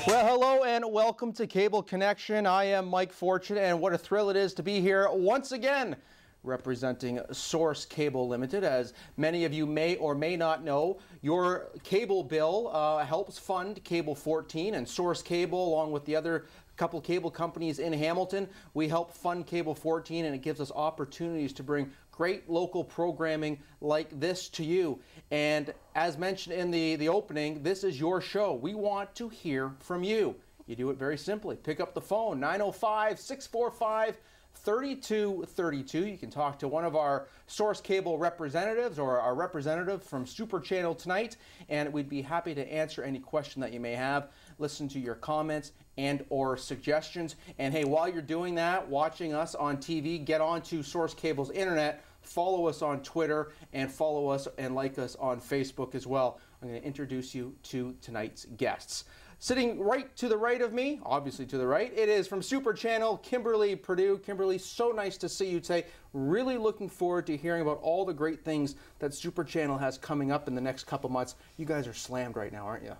Well, hello and welcome to Cable Connection. I am Mike Fortune, and what a thrill it is to be here once again representing Source Cable Limited. As many of you may or may not know, your cable bill helps fund Cable 14 and Source Cable, along with the other couple cable companies in Hamilton. We help fund Cable 14, and it gives us opportunities to bring great local programming like this to you. And as mentioned in the opening, this is your show. We want to hear from you. You do it very simply. Pick up the phone, 905-645-3232. You can talk to one of our Source Cable representatives or our representative from Super Channel tonight, and we'd be happy to answer any question that you may have, listen to your comments and or suggestions. And hey, while you're doing that, watching us on TV, get onto Source Cable's internet, follow us on Twitter, and follow us and like us on Facebook as well. I'm going to introduce you to tonight's guests. Sitting right to the right of me, obviously to the right, it is from Super Channel, Kimberly Purdue. Kimberly, so nice to see you today. Really looking forward to hearing about all the great things that Super Channel has coming up in the next couple months. You guys are slammed right now, aren't you?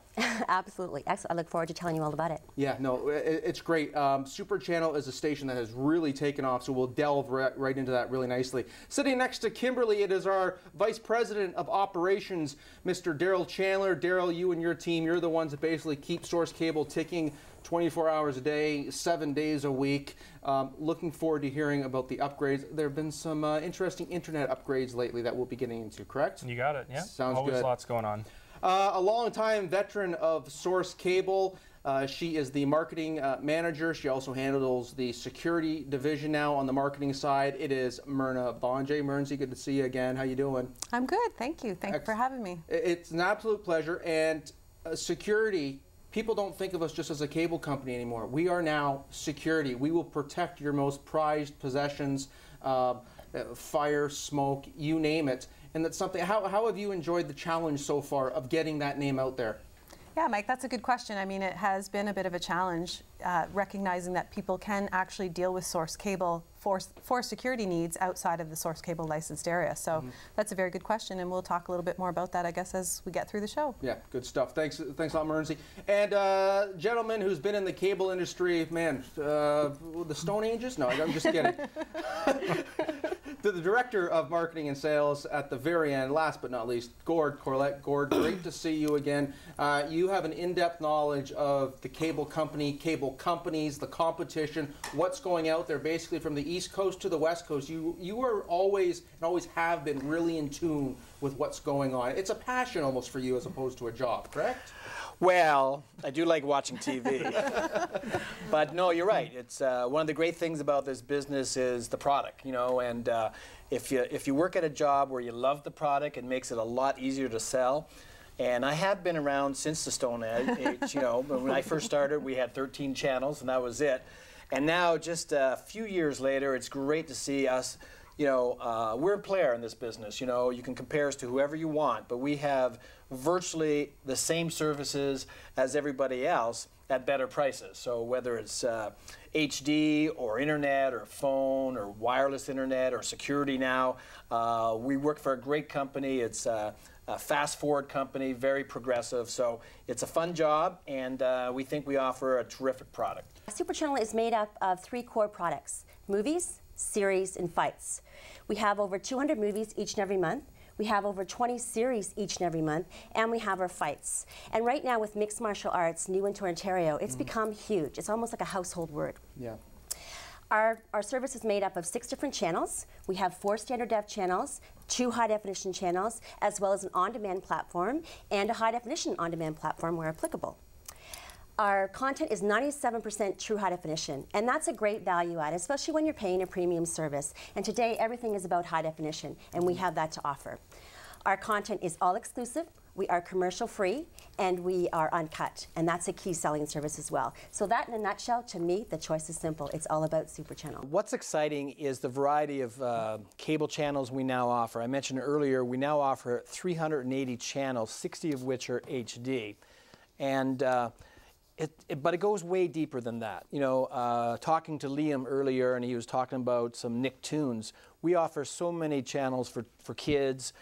Absolutely. Excellent. I look forward to telling you all about it. Yeah, no, it's great. Super Channel is a station that has really taken off, so we'll delve right into that really nicely. Sitting next to Kimberly, it is our Vice President of Operations, Mr. Daryl Chandler. Daryl, you and your team, you're the ones that basically keep Source Cable ticking 24 hours a day, 7 days a week. Looking forward to hearing about the upgrades. There have been some interesting internet upgrades lately that we'll be getting into, correct? You got it, yeah. Sounds Always good. Lots going on. A long-time veteran of Source Cable. She is the marketing manager. She also handles the security division now on the marketing side. It is Myrna Bonjay. Myrnsy, good to see you again. How you doing? I'm good, thank you. Thanks for having me. It's an absolute pleasure. And security, people don't think of us just as a cable company anymore. We are now security. We will protect your most prized possessions, fire, smoke, you name it. And that's something, how have you enjoyed the challenge so far of getting that name out there? Yeah, Mike, that's a good question. I mean, it has been a bit of a challenge recognizing that people can actually deal with Source Cable for security needs outside of the Source Cable licensed area. So that's a very good question, and we'll talk a little bit more about that, I guess, as we get through the show. Yeah, good stuff. Thanks a lot, Myrnsy. And gentleman who's been in the cable industry, man, the Stone Ages? No, I'm just kidding. The Director of Marketing and Sales at the very end, last but not least, Gord Corlett. Gord, great to see you again. You have an in-depth knowledge of the cable company, cable companies, the competition, what's going out there, basically from the East Coast to the West Coast. You are always and always have been really in tune with what's going on. It's a passion almost for you as opposed to a job, correct? Well, I do like watching TV. But no, you're right. It's one of the great things about this business is the product, you know, and if you work at a job where you love the product, it makes it a lot easier to sell. And I have been around since the Stone Age, you know. When I first started, we had 13 channels, and that was it. And now, just a few years later, it's great to see us. You know, we're a player in this business. You know, you can compare us to whoever you want, but we have virtually the same services as everybody else at better prices. So whether it's HD or internet or phone or wireless internet or security now, we work for a great company. It's a fast forward company, very progressive. So it's a fun job, and we think we offer a terrific product. Super Channel is made up of 3 core products: movies, series, and fights. We have over 200 movies each and every month. We have over 20 series each and every month, and we have our fights. And right now with mixed martial arts, new into Ontario, it's become huge. It's almost like a household word. Yeah. Our service is made up of 6 different channels. We have 4 standard def channels, 2 high definition channels, as well as an on-demand platform and a high definition on-demand platform where applicable. Our content is 97% true high definition, and that's a great value add, especially when you're paying a premium service. And today, everything is about high definition, and we have that to offer. Our content is all exclusive, we are commercial free, and we are uncut, and that's a key selling service as well. So that, in a nutshell, to me, the choice is simple. It's all about Super Channel. What's exciting is the variety of cable channels we now offer. I mentioned earlier, we now offer 380 channels, 60 of which are HD. And But it goes way deeper than that. You know, talking to Liam earlier, and he was talking about some Nicktoons. We offer so many channels for kids,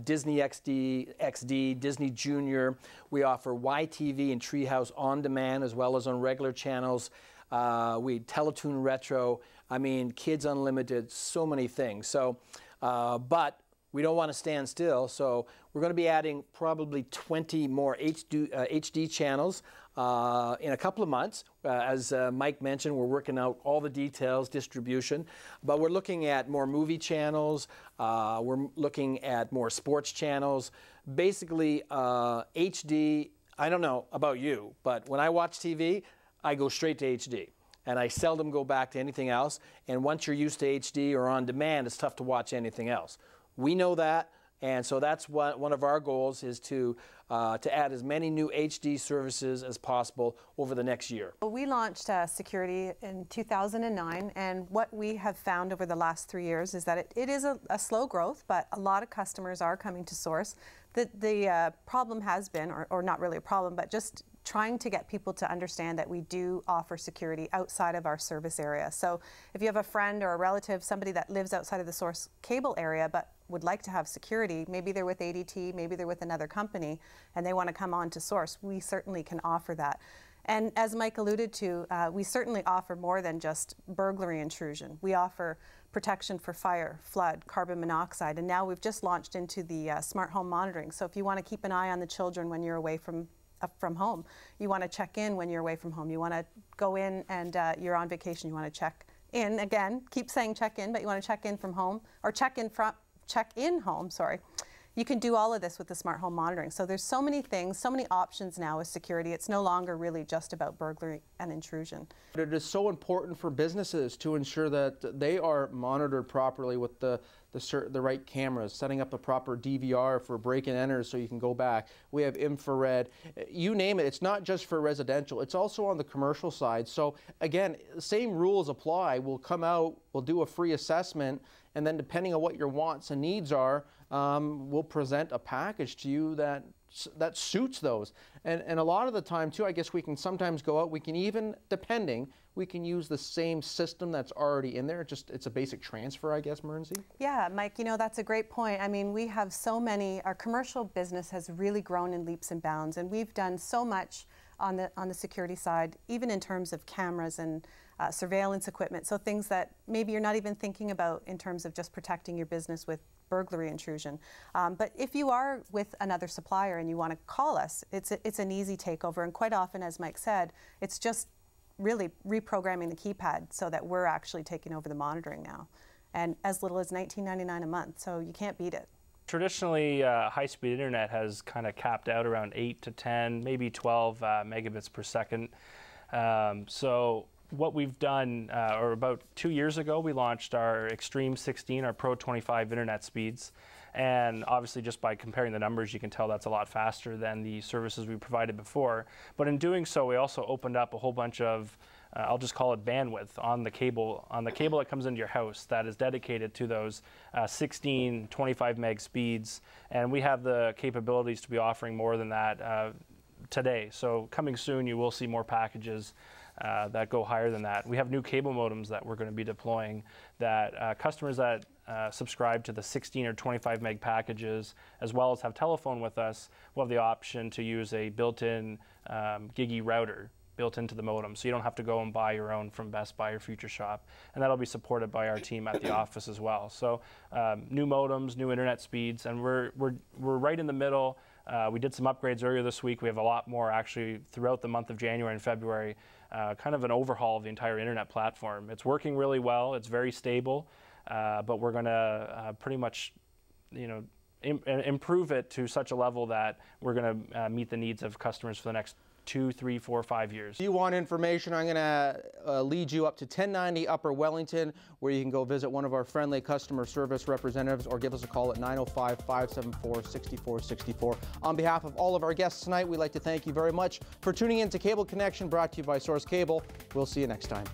Disney XD, Disney Junior. We offer YTV and Treehouse on demand as well as on regular channels. We Teletoon Retro. I mean, Kids Unlimited, so many things. So, but we don't want to stand still, so we're going to be adding probably 20 more HD channels in a couple of months. As Mike mentioned, we're working out all the details, distribution, but we're looking at more movie channels, we're looking at more sports channels. Basically, HD, I don't know about you, but when I watch TV, I go straight to HD. And I seldom go back to anything else. And once you're used to HD or on demand, it's tough to watch anything else. We know that, and so that's one of our goals is to add as many new HD services as possible over the next year. We launched Security in 2009, and what we have found over the last 3 years is that it is a slow growth, but a lot of customers are coming to Source. The problem has been, or not really a problem, but just trying to get people to understand that we do offer security outside of our service area. So if you have a friend or a relative, somebody that lives outside of the Source cable area but would like to have security, maybe they're with ADT, maybe they're with another company, and they want to come on to Source, we certainly can offer that. And as Mike alluded to, we certainly offer more than just burglary intrusion. We offer protection for fire, flood, carbon monoxide, and now we've just launched into the smart home monitoring. So if you want to keep an eye on the children when you're away from home, you want to check in when you're away from home, you want to go in and you're on vacation, you want to check in, again, keep saying check in, but you want to check in from home, or check in home, sorry. You can do all of this with the smart home monitoring. So there's so many things, so many options now with security. It's no longer really just about burglary and intrusion. It is so important for businesses to ensure that they are monitored properly with the right cameras, setting up a proper DVR for break and enters so you can go back. We have infrared, you name it. It's not just for residential, it's also on the commercial side. So again, same rules apply. We'll come out, we'll do a free assessment, and then depending on what your wants and needs are, we'll present a package to you that suits those. And a lot of the time too, I guess we can sometimes go out, we can even, depending, we can use the same system that's already in there. It's a basic transfer, I guess, Murnsey? Yeah, Mike, you know, that's a great point. I mean, we have so many, our commercial business has really grown in leaps and bounds, and we've done so much on the security side, even in terms of cameras and surveillance equipment, so things that maybe you're not even thinking about in terms of just protecting your business with burglary intrusion. But if you are with another supplier and you want to call us, it's an easy takeover, and quite often, as Mike said, it's just really reprogramming the keypad so that we're actually taking over the monitoring now, and as little as $19.99 a month, so you can't beat it. Traditionally, high-speed internet has kind of capped out around 8 to 10, maybe 12 megabits per second. So what we've done, or about 2 years ago, we launched our Extreme 16, our Pro 25 internet speeds. And obviously, just by comparing the numbers, you can tell that's a lot faster than the services we provided before. But in doing so, we also opened up a whole bunch of, I'll just call it bandwidth, on the cable that comes into your house that is dedicated to those 16, 25 meg speeds. And we have the capabilities to be offering more than that today. So coming soon, you will see more packages that go higher than that. We have new cable modems that we're going to be deploying that customers that subscribe to the 16 or 25 meg packages, as well as have telephone with us, will have the option to use a built-in Gigi router built into the modem, so you don't have to go and buy your own from Best Buy or Future Shop, and that'll be supported by our team at the office as well. So new modems, new internet speeds, and we're right in the middle. We did some upgrades earlier this week. We have a lot more actually throughout the month of January and February, kind of an overhaul of the entire internet platform. It's working really well. It's very stable, but we're going to pretty much, you know, improve it to such a level that we're going to meet the needs of customers for the next 2, 3, 4, 5 years. If you want information, I'm going to lead you up to 1090 Upper Wellington, where you can go visit one of our friendly customer service representatives, or give us a call at 905-574-6464. On behalf of all of our guests tonight, we'd like to thank you very much for tuning in to Cable Connection, brought to you by Source Cable. We'll see you next time.